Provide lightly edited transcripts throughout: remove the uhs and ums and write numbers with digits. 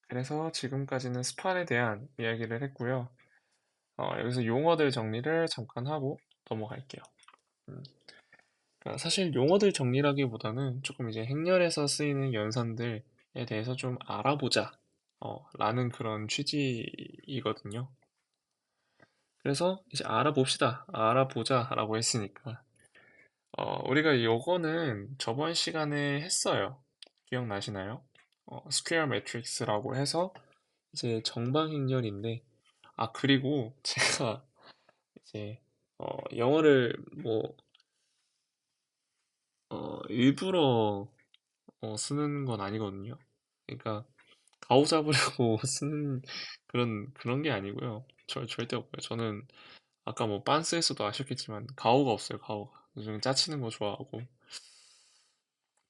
그래서 지금까지는 스판에 대한 이야기를 했고요. 여기서 용어들 정리를 잠깐 하고 넘어갈게요. 음, 그러니까 사실 용어들 정리라기보다는 조금 이제 행렬에서 쓰이는 연산들에 대해서 좀 알아보자, 라는 그런 취지이거든요. 그래서 이제 알아봅시다, 알아보자라고 했으니까, 우리가 요거는 저번 시간에 했어요. 기억나시나요? 스퀘어 매트릭스라고 해서 이제 정방행렬인데, 그리고 제가 이제 영어를 뭐 일부러 쓰는 건 아니거든요. 그러니까 가오 잡으려고 쓰는 그런 게 아니고요. 절대 없고요. 저는 아까 뭐 빤스에서도 아셨겠지만 가오가 없어요. 가오가. 요즘 짜치는 거 좋아하고.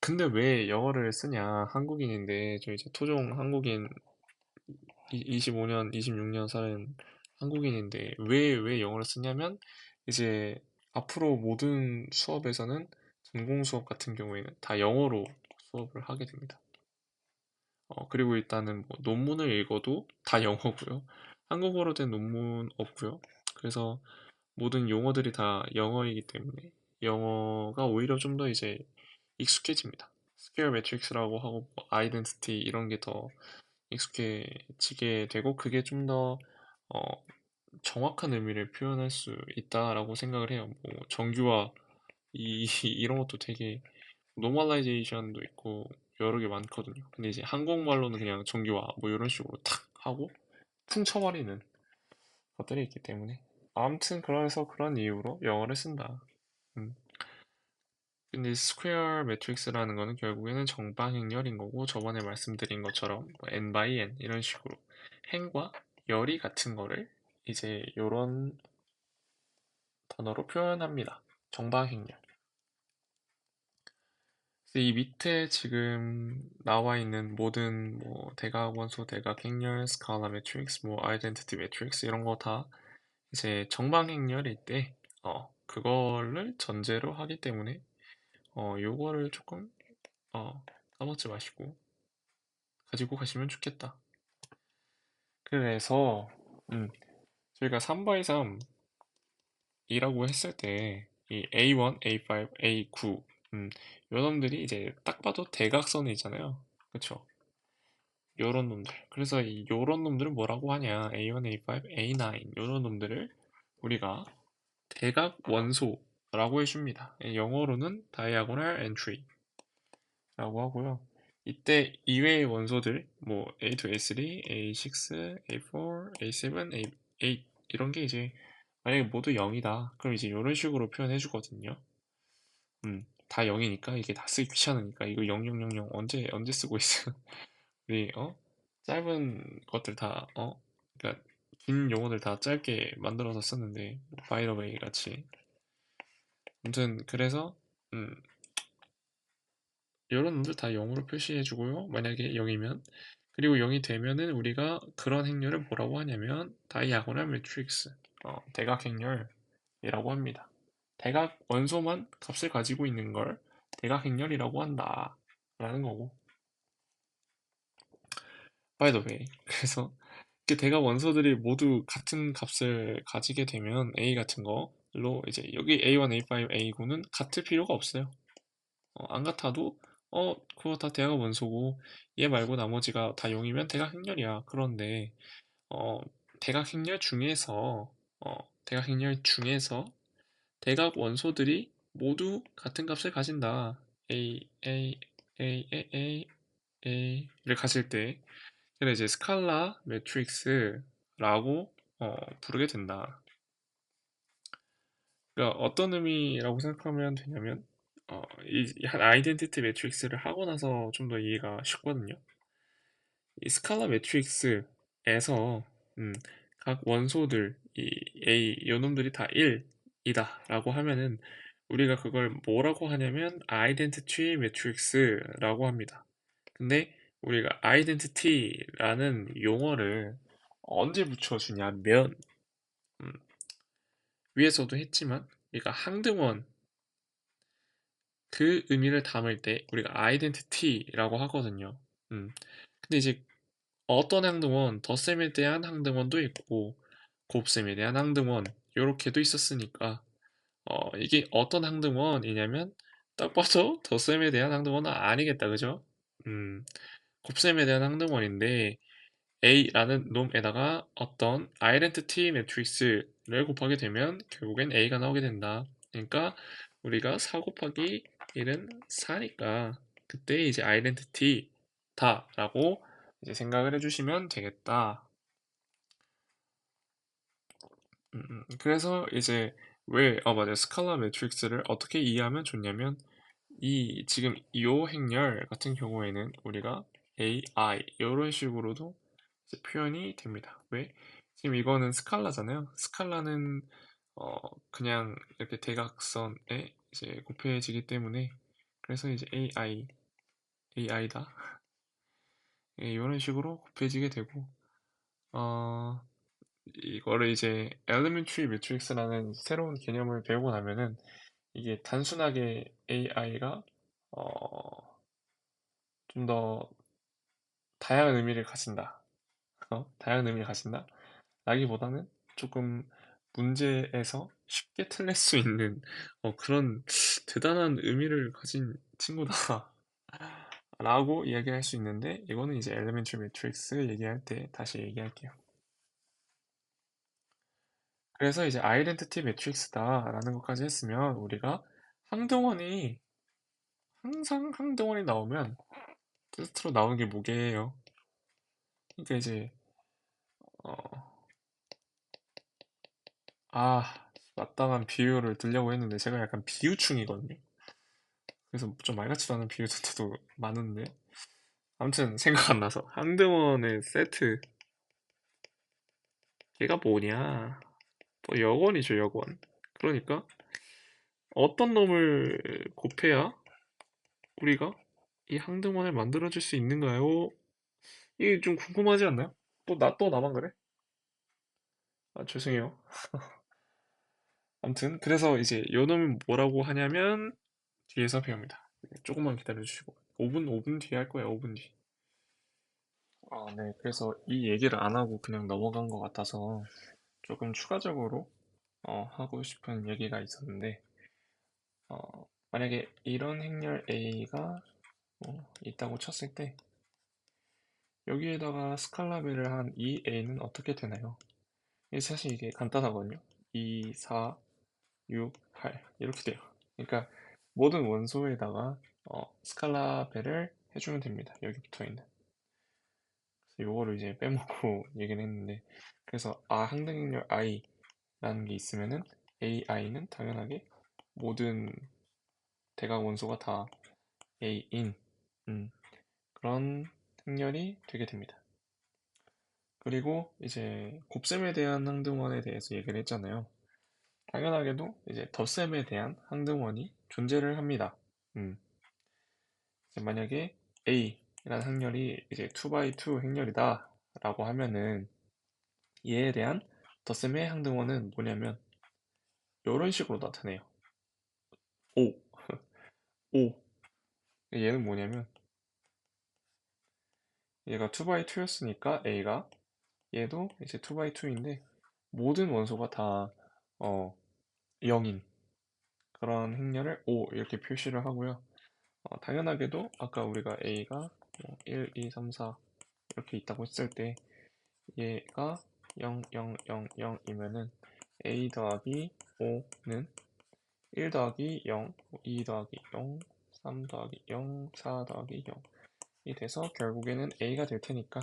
근데 왜 영어를 쓰냐? 한국인인데 저 이제 토종 한국인 25년, 26년 사는 한국인인데 왜 영어를 쓰냐면 이제 앞으로 모든 수업에서는 전공 수업 같은 경우에는 다 영어로 수업을 하게 됩니다. 그리고 일단은 뭐 논문을 읽어도 다 영어고요. 한국어로 된 논문 없고요. 그래서 모든 용어들이 다 영어이기 때문에 영어가 오히려 좀 더 이제 익숙해집니다. 스퀘어 매트릭스라고 하고 뭐 아이덴티티 이런 게 더 익숙해지게 되고 그게 좀 더 정확한 의미를 표현할 수 있다라고 생각을 해요. 뭐 정규화 이런 것도 되게 노멀라이제이션도 있고 여러 개 많거든요. 근데 이제 한국말로는 그냥 정규화 뭐 이런 식으로 탁 하고 퉁쳐버리는 것들이 있기 때문에 아무튼 그래서 그런 이유로 영어를 쓴다. 음. 근데 스퀘어 매트릭스라는 거는 결국에는 정방행렬인 거고 저번에 말씀드린 것처럼 뭐 n by n 이런 식으로 행과 열이 같은 거를 이제 요런 단어로 표현합니다. 정방행렬. 이 밑에 지금 나와 있는 모든 뭐 대각 원소, 대각 행렬, 스칼라 매트릭스, 뭐 아이덴티티 매트릭스 이런 거 다 이제 정방행렬일 때 그거를 전제로 하기 때문에 요거를 조금 까먹지 마시고 가지고 가시면 좋겠다. 그래서 저희가 3 by 3이라고 했을 때 이 A1, A5, A9 요 놈들이 이제 딱 봐도 대각선이잖아요. 그쵸? 요런 놈들. 그래서 요런 놈들을 뭐라고 하냐? A1, A5, A9 요런 놈들을 우리가 대각 원소라고 해줍니다. 영어로는 diagonal entry라고 하고요. 이때 이외의 원소들 뭐 A2, A3, A6, A4, A7, A8 이런 게 이제 만약에 모두 0이다. 그럼 이제 이런 식으로 표현해 주거든요. 다 0이니까 이게 다 쓰기 귀찮으니까 이거 0000 언제 쓰고 있어요? 우리 짧은 것들 다 그러니까 긴 용어들 다 짧게 만들어서 쓰는데 뭐 by the way 같이 아무튼 그래서 음 이런 놈들 다 0으로 표시해 주고요. 만약에 0이면 그리고 0이 되면은 우리가 그런 행렬을 뭐라고 하냐면 다이아고널 매트릭스 대각 행렬이라고 합니다. 대각 원소만 값을 가지고 있는 걸 대각 행렬이라고 한다 라는 거고 by the way 그래서 이렇게 대각 원소들이 모두 같은 값을 가지게 되면 A 같은 거로 이제 여기 A1, A5, A9는 같을 필요가 없어요. 안 같아도 그거 다 대각 원소고 얘 말고 나머지가 다 0이면 대각 행렬이야. 그런데 어, 대각 행렬 중에서 대각 행렬 중에서 대각 원소들이 모두 같은 값을 가진다. A를 가질 때 그래 이제 스칼라 매트릭스라고 부르게 된다. 그러니까 어떤 의미라고 생각하면 되냐면 한 아이덴티티 매트릭스를 하고 나서 좀 더 이해가 쉽거든요. 이 스칼라 매트릭스에서 각 원소들 이 A 요놈들이 다 1이다 라고 하면은 우리가 그걸 뭐라고 하냐면 아이덴티티 매트릭스라고 합니다. 근데 우리가 아이덴티티라는 용어를 언제 붙여주냐면 음, 위에서도 했지만 우리가 항등원 그 의미를 담을 때 우리가 아이덴티티라고 하거든요. 근데 이제 어떤 항등원, 덧셈에 대한 항등원도 있고 곱셈에 대한 항등원 요렇게도 있었으니까 이게 어떤 항등원이냐면 딱 봐도 덧셈에 대한 항등원은 아니겠다, 그죠? 음, 곱셈에 대한 항등원인데 A라는 놈에다가 어떤 아이덴티티 매트릭스를 곱하게 되면 결국엔 A가 나오게 된다. 그러니까 우리가 4 곱하기 1은 4니까 그때 이제 아이덴티티다라고 이제 생각을 해주시면 되겠다. 그래서 이제 왜, 맞아요. 스칼라 매트릭스를 어떻게 이해하면 좋냐면 이 지금 요 행렬 같은 경우에는 우리가 AI 이런 식으로도 이제 표현이 됩니다. 왜? 지금 이거는 스칼라잖아요. 스칼라는 그냥 이렇게 대각선에 이제 곱해지기 때문에 그래서 이제 AI다. 이런 식으로 곱해지게 되고 어, 이거를 이제 Elementary Matrix라는 새로운 개념을 배우고 나면은 이게 단순하게 AI가 좀 더 다양한 의미를 가진다. 다양한 의미를 가진다. 라기보다는 조금 문제에서 쉽게 틀릴 수 있는 그런 대단한 의미를 가진 친구다. 라고 이야기할 수 있는데 이거는 이제 Elementary Matrix 얘기할 때 다시 얘기할게요. 그래서 이제 아이덴티티 매트릭스다라는 것까지 했으면 우리가 항등원이 항상 항등원이 나오면 테스트로 나오는 게 뭐게요? 그러니까 이제 어, 마땅한 비유를 들려고 했는데 제가 약간 비유충이거든요. 그래서 좀 말 같지도 않은 비유 들 때도 많은데 아무튼 생각 안 나서 항등원의 세트 걔가 뭐냐? 뭐 여권이죠 여권. 그러니까 어떤 놈을 곱해야 우리가 이 항등원을 만들어줄 수 있는가요? 이게 좀 궁금하지 않나요? 또 나만 그래? 죄송해요. 아무튼 그래서 이제 요놈은 뭐라고 하냐면 뒤에서 배웁니다. 조금만 기다려주시고 5분 뒤에 할 거예요. 5분 뒤. 네. 그래서 이 얘기를 안 하고 그냥 넘어간 것 같아서 조금 추가적으로 하고 싶은 얘기가 있었는데 만약에 이런 행렬 A가 있다고 쳤을 때 여기에다가 스칼라벨을 한 이 A는 어떻게 되나요? 사실 이게 간단하거든요. 2, 4, 6, 8 이렇게 돼요. 그러니까 모든 원소에다가 스칼라벨을 해주면 됩니다. 여기 붙어 있는. 그래서 요거를 이제 빼먹고 얘기를 했는데 그래서 항등행렬 i라는 게 있으면은 ai는 당연하게 모든 대각 원소가 다 a인 그런 행렬이 되게 됩니다. 그리고 이제 곱셈에 대한 항등원에 대해서 얘기를 했잖아요. 당연하게도 이제 덧셈에 대한 항등원이 존재를 합니다. 음, 이제 만약에 A라는 행렬이 이제 2x2 행렬이다 라고 하면은 얘에 대한 덧셈의 항등원은 뭐냐면 이런 식으로 나타내요. 5, 5. 얘는 뭐냐면 얘가 2x2였으니까 A가 얘도 이제 2x2인데 모든 원소가 다 0인 그런 행렬을 5 이렇게 표시를 하고요. 당연하게도 아까 우리가 A가 1, 2, 3, 4 이렇게 있다고 했을 때 얘가 0, 0, 0, 0이면은 A 더하기 5는 1 더하기 0, 2 더하기 0, 3 더하기 0, 4 더하기 0이 돼서 결국에는 A가 될 테니까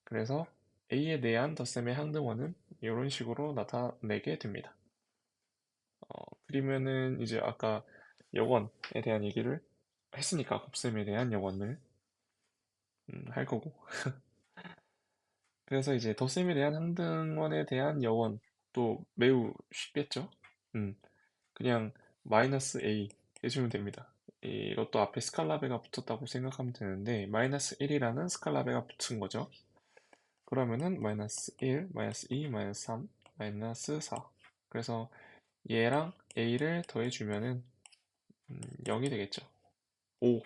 그래서 A에 대한 덧셈의 항등원은 이런 식으로 나타내게 됩니다. 그러면은 이제 아까 여권에 대한 얘기를 했으니까 곱셈에 대한 여권을 할 거고 그래서 이제 덧셈에 대한 항등원에 대한 여원도 매우 쉽겠죠? 음, 그냥 마이너스 A 해주면 됩니다. 이것도 앞에 스칼라베가 붙었다고 생각하면 되는데 마이너스 1이라는 스칼라베가 붙은 거죠. 그러면은 마이너스 1, 마이너스 2, 마이너스 3, 마이너스 4 그래서 얘랑 A를 더해주면은 0이 되겠죠. 5,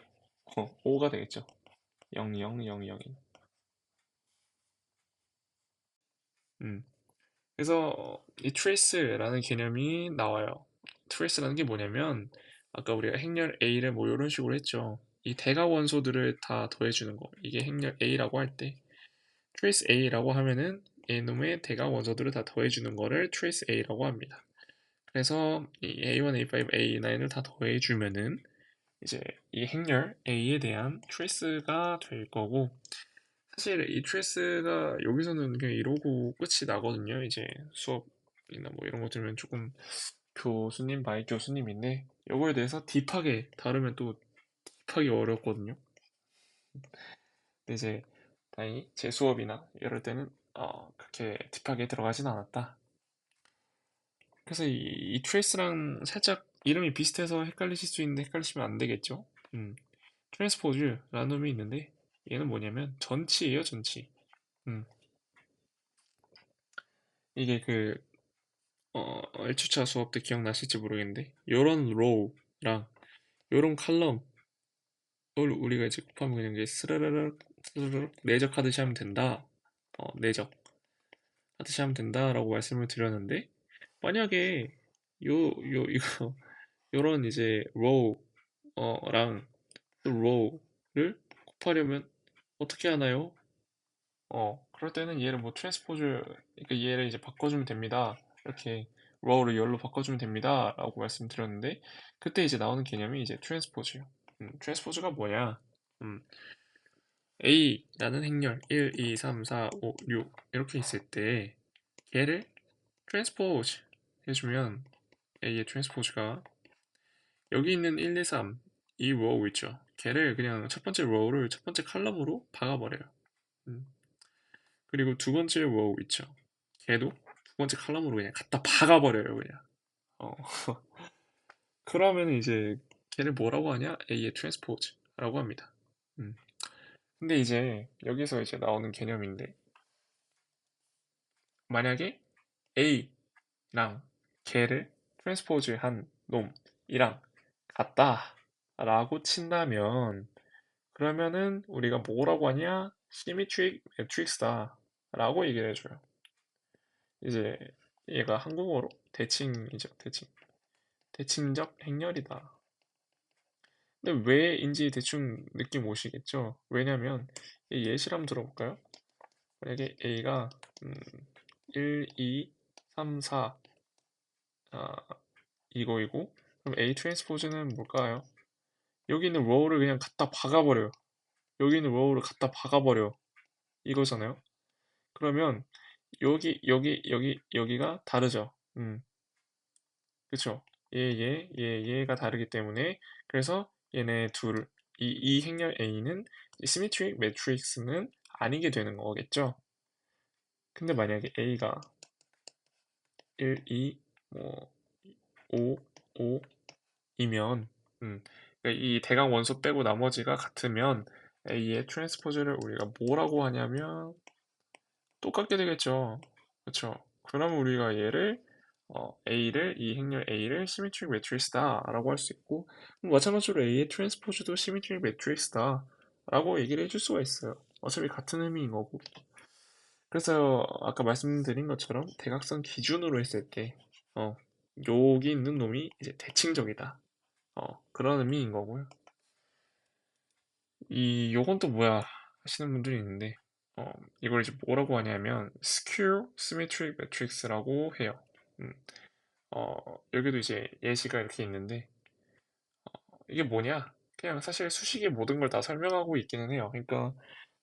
5가 되겠죠. 0, 0, 0, 0. 음. 그래서 이 trace라는 개념이 나와요. trace라는 게 뭐냐면 아까 우리가 행렬 A를 뭐 이런 식으로 했죠. 이 대각 원소들을 다 더해주는 거. 이게 행렬 A라고 할 때 trace A라고 하면은 A놈의 대각 원소들을 다 더해주는 거를 trace A라고 합니다. 그래서 이 A1, A5, A9을 다 더해주면은 이제 이 행렬 A에 대한 trace가 될 거고 사실 이 트레스가 여기서는 그냥 이러고 끝이 나거든요. 이제 수업이나 뭐 이런 거 들으면 조금 교수님 바이 교수님인데 이거에 대해서 딥하게 다루면 또 딥하게 어렵거든요. 근데 이제 다행히 제 수업이나 이럴 때는 그렇게 딥하게 들어가진 않았다. 그래서 이 트레이스랑 살짝 이름이 비슷해서 헷갈리실 수 있는데 헷갈리시면 안 되겠죠. 트랜스포즈라는 놈이 있는데 얘는 뭐냐면 전치예요, 전치. 음, 이게 그 1주차 수업 때 기억나실지 모르겠는데 요런 로우랑 요런 칼럼을 우리가 이제 곱하면 그냥 이제 스르르륵 스르르륵 내적하듯이 하면 된다. 내적 하듯이 하면 된다라고 말씀을 드렸는데 만약에 이거 요런 이제 로우랑 또 로우를 곱하려면 어떻게 하나요? 그럴 때는 얘를 뭐 트랜스포즈, 그러니까 얘를 이제 바꿔주면 됩니다. 이렇게 row를 열로 바꿔주면 됩니다. 라고 말씀드렸는데, 그때 이제 나오는 개념이 이제 트랜스포즈예요. 트랜스포즈가 뭐냐? 음, A라는 행렬 1, 2, 3, 4, 5, 6 이렇게 있을 때 얘를 트랜스포즈 해주면 A의 트랜스포즈가 여기 있는 1, 2, 3 이 row 있죠. 걔를 그냥 첫 번째 row를 첫 번째 칼럼으로 박아버려요. 음, 그리고 두 번째 row 있죠. 걔도 두 번째 칼럼으로 그냥 갖다 박아버려요, 그냥. 어, 그러면 이제 걔를 뭐라고 하냐? A의 트랜스포즈라고 합니다. 음. 근데 이제 여기서 이제 나오는 개념인데 만약에 A랑 걔를 트랜스포즈한 놈이랑 같다라고 친다면 그러면은 우리가 뭐라고 하냐? 시미트릭 매트릭스다라고 얘기를 해줘요. 이제 얘가 한국어로 대칭이죠, 대칭. 대칭적 행렬이다. 근데 왜인지 대충 느낌 오시겠죠? 왜냐면 이 예시를 한번 들어볼까요? 만약에 A가 음, 1, 2, 3, 4 아, 이거이고 그럼 A 트랜스포즈는 뭘까요? 여기 있는 row를 그냥 갖다 박아버려요. 여기 있는 row를 갖다 박아버려. 이거잖아요. 그러면 여기가 다르죠. 그쵸? 얘가 다르기 때문에 그래서 얘네 이 행렬 A는 시미트릭 매트릭스는 아니게 되는 거겠죠? 근데 만약에 A가 1, 2, 뭐 5, 5이면 그러니까 이 대강 원소 빼고 나머지가 같으면 A의 트랜스포즈를 우리가 뭐라고 하냐면 똑같게 되겠죠. 그쵸? 그러면 우리가 얘를 A를 이 행렬 A를 시미트릭 매트릭스다라고 할 수 있고 마찬가지로 A의 트랜스포즈도 시미트릭 매트릭스다라고 얘기를 해줄 수가 있어요. 어차피 같은 의미인 거고. 그래서 아까 말씀드린 것처럼 대각선 기준으로 했을 때 여기 있는 놈이 이제 대칭적이다. 그런 의미인 거고요. 요건 또 뭐야 하시는 분들이 있는데 이걸 이제 뭐라고 하냐면 skew symmetric matrix라고 해요. 음, 여기도 이제 예시가 이렇게 있는데 이게 뭐냐? 그냥 사실 수식의 모든 걸 다 설명하고 있기는 해요. 그러니까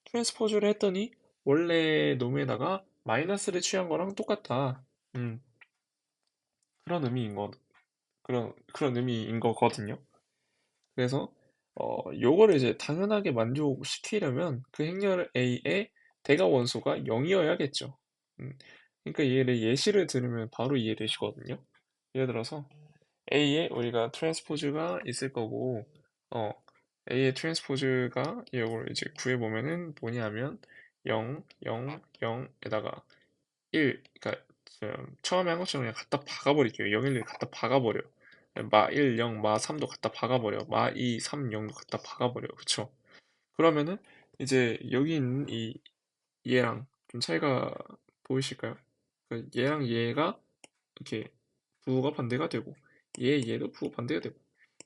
트랜스포즈를 했더니 원래 놈에다가 마이너스를 취한 거랑 똑같다. 음, 그런 의미인 거, 그런 의미인 거거든요. 그래서 요거를 이제 당연하게 만족시키려면 그 행렬 A의 대가 원소가 0이어야겠죠. 음, 그러니까 얘를 예시를 들으면 바로 이해되시거든요. 예를 들어서 A에 우리가 트랜스포즈가 있을 거고, 어, A의 트랜스포즈가 이걸 이제 구해보면은 뭐냐면 0, 0, 0에다가 1, 그러니까 처음에 한 것처럼 그냥 갖다 박아버릴게요. 0, 1을 갖다 박아버려. 마 1, 0, 마 3도 갖다 박아버려. 마 2, 3, 0도 갖다 박아버려. 그쵸? 그러면은 이제 여기 있는 이 얘랑 좀 차이가 보이실까요? 얘랑 얘가 이렇게 부호가 반대가 되고 얘도 부호 반대가 되고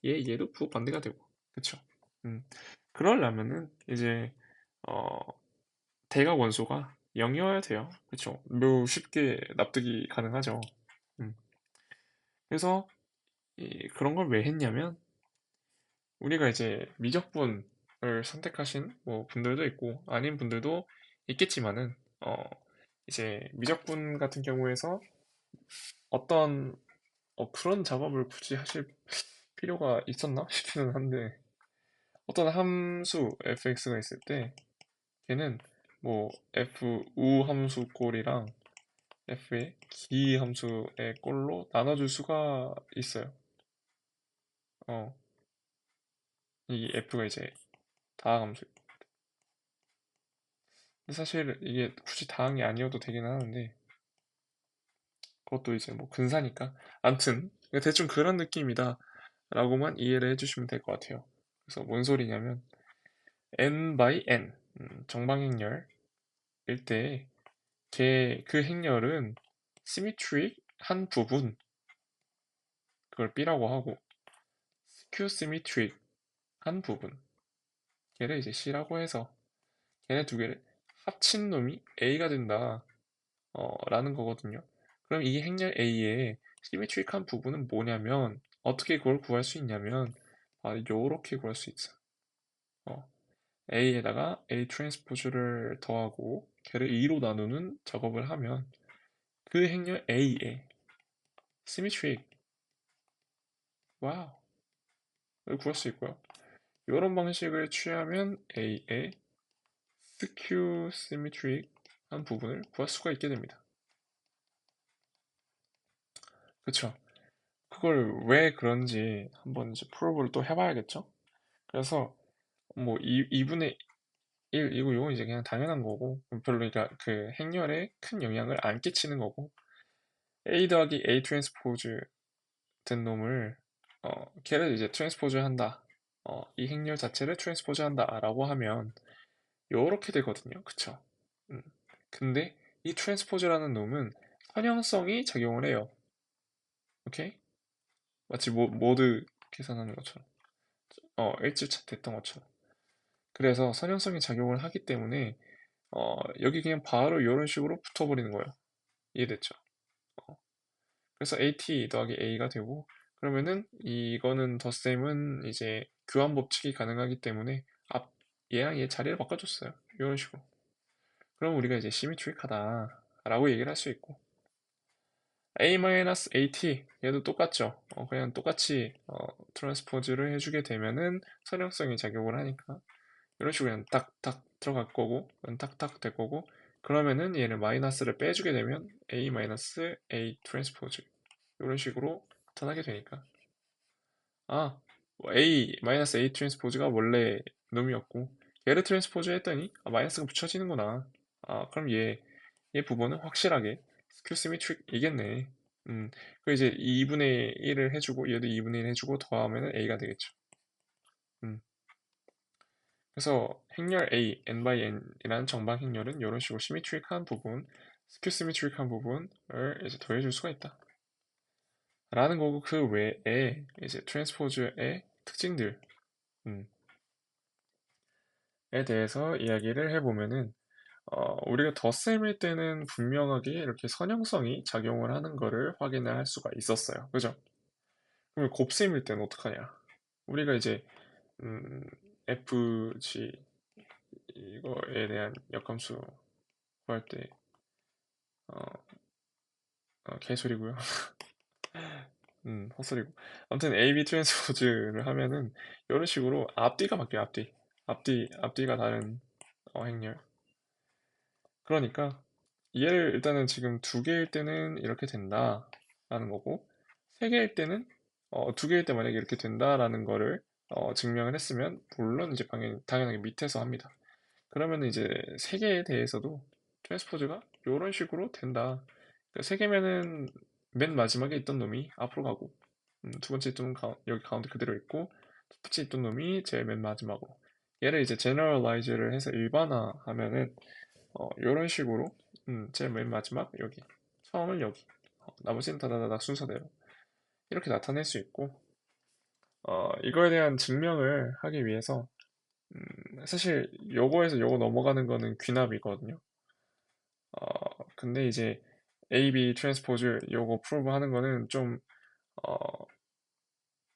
얘도 부호 반대가 되고 그쵸? 음. 그러려면은 이제 어 대각 원소가 0이어야 돼요. 그쵸? 매우 쉽게 납득이 가능하죠. 음. 그래서 그런 걸 왜 했냐면 우리가 이제 미적분을 선택하신 뭐 분들도 있고 아닌 분들도 있겠지만은 이제 미적분 같은 경우에서 어떤 그런 작업을 굳이 하실 필요가 있었나 싶기는 한데 어떤 함수 fx가 있을 때 걔는 뭐 f 우 함수 꼴이랑 f의 기 함수의 꼴로 나눠줄 수가 있어요. 어, 이 f가 이제 다항 함수. 근데 사실 이게 굳이 다항이 아니어도 되긴 하는데 그것도 이제 뭐 근사니까. 암튼 대충 그런 느낌이다 라고만 이해를 해주시면 될 것 같아요. 그래서 뭔 소리냐면 n by n 정방행열일 때 걔 그 행렬은 시미트릭 한 부분 그걸 B라고 하고 스큐 시미트릭 한 부분 걔를 이제 C라고 해서 걔네 두 개를 합친 놈이 A가 된다 라는 거거든요. 그럼 이 행렬 A의 시미트릭한 부분은 뭐냐면 어떻게 그걸 구할 수 있냐면 요렇게 구할 수 있어. 어, A에다가 A 트랜스포즈를 더하고 걔를 2로 나누는 작업을 하면 그 행렬 A의 시미트릭 와우 를 구할 수 있고요. 이런 방식을 취하면 A의 스큐 시미트릭한 부분을 구할 수가 있게 됩니다. 그쵸? 그걸 왜 그런지 한번 이제 프로브를 또 해봐야겠죠? 그래서 뭐 2분의 1이고 이건 이제 그냥 당연한 거고 별로 그러니까 그 행렬에 큰 영향을 안 끼치는 거고 A 더하기 A 트랜스포즈 된 놈을 걔를 이제 트랜스포즈 한다. 이 행렬 자체를 트랜스포즈 한다 라고 하면 요렇게 되거든요. 그쵸? 음. 근데 이 트랜스포즈라는 놈은 선형성이 작용을 해요. 오케이? 마치 모드 계산하는 것처럼. 일주차 됐던 것처럼. 그래서 선형성이 작용을 하기 때문에 여기 그냥 바로 이런 식으로 붙어버리는 거예요. 이해됐죠? 어, 그래서 AT 더하기 A가 되고 그러면은 이거는 덧셈은 이제 교환 법칙이 가능하기 때문에 앞 얘랑 얘 자리를 바꿔줬어요. 이런 식으로. 그럼 우리가 이제 시미트릭하다 라고 얘기를 할 수 있고 A-AT 얘도 똑같죠. 그냥 똑같이 트랜스포즈를 해주게 되면은 선형성이 작용을 하니까 이런 식으로 그냥 딱딱 들어갈 거고 이건 딱딱 될 거고 그러면은 얘를 마이너스를 빼주게 되면 A-A 트랜스포즈 이런 식으로 나타나게 되니까 뭐 A 트랜스포즈가 원래 놈이었고 얘를 트랜스포즈 했더니 마이너스가 붙여지는구나. 그럼 얘 부분은 확실하게 스큐 시미트릭이겠네. 그 이제 2분의 1을 해주고 얘도 2분의 1 해주고 더하면 A가 되겠죠. 음, 그래서 행렬 A, n by n이라는 정방 행렬은 이런 식으로 시미트릭한 부분, 스큐 시미트릭한 부분을 이제 더해줄 수가 있다. 라는 거고 그 외에 이제 트랜스포즈의 특징들 음, 에 대해서 이야기를 해보면은 우리가 덧셈일 때는 분명하게 이렇게 선형성이 작용을 하는 거를 확인을 할 수가 있었어요. 그죠? 그러면 곱셈일 때는 어떡하냐? 우리가 이제 음, FG 이거에 대한 역함수 구할 때 개소리고요. 헛소리고. 아무튼 AB 트랜스포즈를 하면은 이런 식으로 앞뒤가 바뀌어요. 앞뒤가 다른 행렬. 그러니까 얘를 일단은 지금 두 개일 때는 이렇게 된다라는 거고 세 개일 때는 두 개일 때 만약에 이렇게 된다라는 거를 증명을 했으면 물론 이제 당연하게 밑에서 합니다. 그러면 이제 세 개에 대해서도 트랜스포즈가 이런 식으로 된다. 그러니까 세 개면은 맨 마지막에 있던 놈이 앞으로 가고 두 번째 있던 놈 여기 가운데 그대로 있고 첫 번째 있던 놈이 제일 맨 마지막으로 얘를 이제 제너럴라이즈를 해서 일반화하면은 이런 식으로 제일 맨 마지막 여기처럼 처음은 여기, 나머지는 다다다닥 순서대로 이렇게 나타낼 수 있고, 이거에 대한 증명을 하기 위해서 사실 요거에서 요거 넘어가는 거는 귀납이거든요. 근데 이제 AB 트랜스포즈 요거 프로브 하는 거는 좀 어,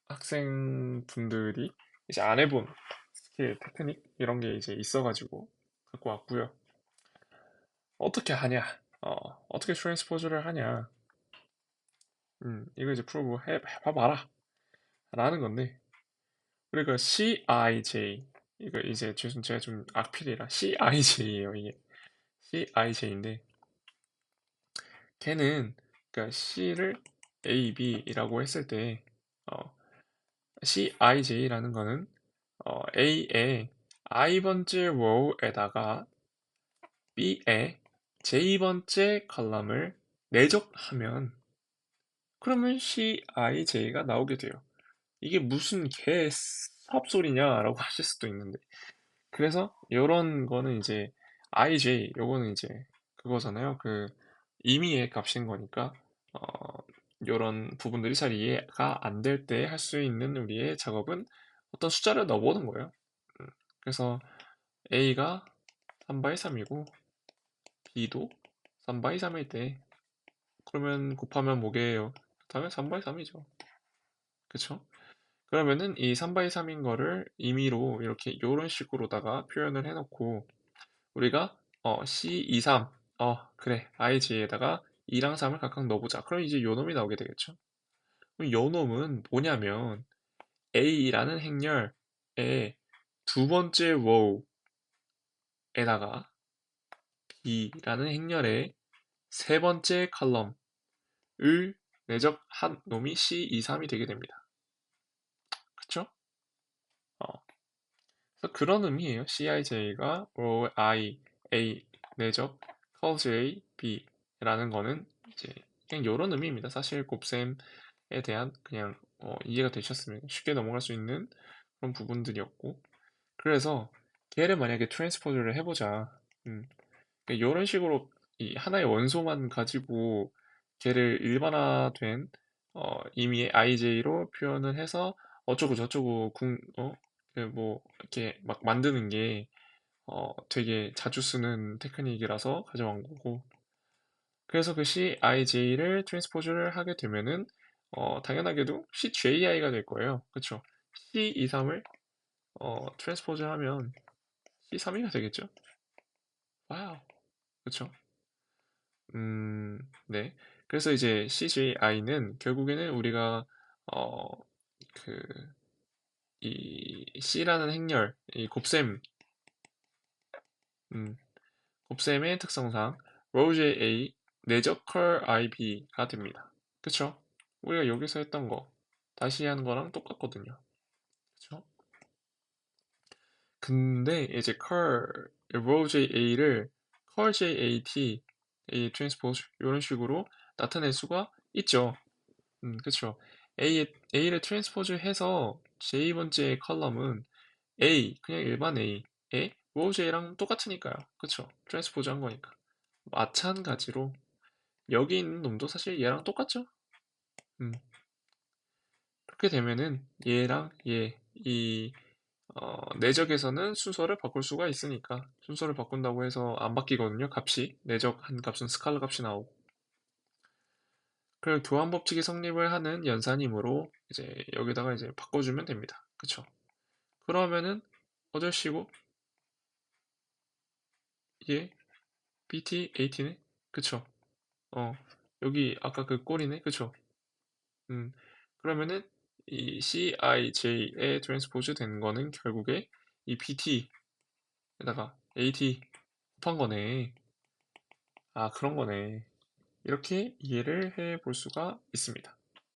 학생분들이 이제 안 해본 스킬 테크닉 이런 게 이제 있어가지고 갖고 왔고요. 어떻게 하냐? 어떻게 트랜스포즈를 하냐? 이거 이제 프로브 해봐라 라는 건데 우리가 CIJ 이거 이제 제가 좀 악필이라 CIJ예요 이게 CIJ인데 걔는 그러니까 C를 A, B이라고 했을 때 CIJ라는 거는 A의 i번째 row에다가 B의 J번째 컬럼을 내적하면 그러면 CIJ가 나오게 돼요. 이게 무슨 개 섭소리냐라고 하실 수도 있는데 그래서 요런 거는 이제 IJ 요거는 이제 그거잖아요. 그 임의의 값인 거니까 어, 요런 부분들이 잘 이해가 안 될 때 할 수 있는 우리의 작업은 어떤 숫자를 넣어보는 거예요. 음, 그래서 A가 3 by 3이고 B도 3 by 3일 때 그러면 곱하면 뭐게요? 그다음에 3 by 3이죠. 그쵸? 그러면은 이 3 by 3인 거를 임의로 이렇게 요런 식으로다가 표현을 해놓고 우리가 C23 그래 IG에다가 2랑 3을 각각 넣어보자. 그럼 이제 요 놈이 나오게 되겠죠. 그럼 요 놈은 뭐냐면 A라는 행렬의 두 번째 row에다가 B라는 행렬의 세 번째 컬럼을 내적한 놈이 C23이 되게 됩니다. 그쵸? 어, 그래서 그런 의미예요. CIJ가 row I, A 내적 call J, B라는 거는 이제 그냥 이런 의미입니다. 사실 곱셈에 대한 그냥 이해가 되셨으면 쉽게 넘어갈 수 있는 그런 부분들이었고 그래서 걔를 만약에 트랜스포즈를 해보자. 이런 식으로 이 하나의 원소만 가지고 걔를 일반화된 임의의 IJ로 표현을 해서 어쩌고 저쩌고 그뭐 이렇게 막 만드는 게 되게 자주 쓰는 테크닉이라서 가져온 거고 그래서 그 CIJ를 트랜스포즈를 하게 되면은 당연하게도 CJI가 될 거예요. 그쵸? C23을 트랜스포즈 하면 C32가 되겠죠? 와우. 그쵸? 네. 그래서 이제 CJI는 결국에는 우리가 어, 그, 이 C라는 행렬, 이 음, 곱셈의 특성상 로제 A 내적 컬 IB가 됩니다. 그쵸? 우리가 여기서 했던 거 다시 하는 거랑 똑같거든요. 그쵸? 근데 이제 로제 A를 컬 JAT A 트랜스포즈 이런 식으로 나타낼 수가 있죠. 그쵸. A를 트랜스포즈 해서 J번째 컬럼은 A, 그냥 일반 A에 로우 J랑 똑같으니까요. 그쵸. 트랜스포즈 한 거니까. 마찬가지로 여기 있는 놈도 사실 얘랑 똑같죠. 음, 그렇게 되면은 얘랑 이 내적에서는 순서를 바꿀 수가 있으니까 순서를 바꾼다고 해서 안 바뀌거든요. 값이. 내적 한 값은 스칼라 값이 나오고. 그럼 교환 법칙이 성립을 하는 연산이므로 이제 여기다가 이제 바꿔주면 됩니다. 그쵸? 그러면은 어절씨고 얘 BT, AT네? 그쵸? 어 여기 아까 그 꼴이네? 그쵸? 음 그러면은 이 CIJ에 트랜스포즈 된 거는 결국에 이 BT에다가 AT 곱한 거네. 아 그런 거네. 이렇게 이해를 해 볼 수가 있습니다.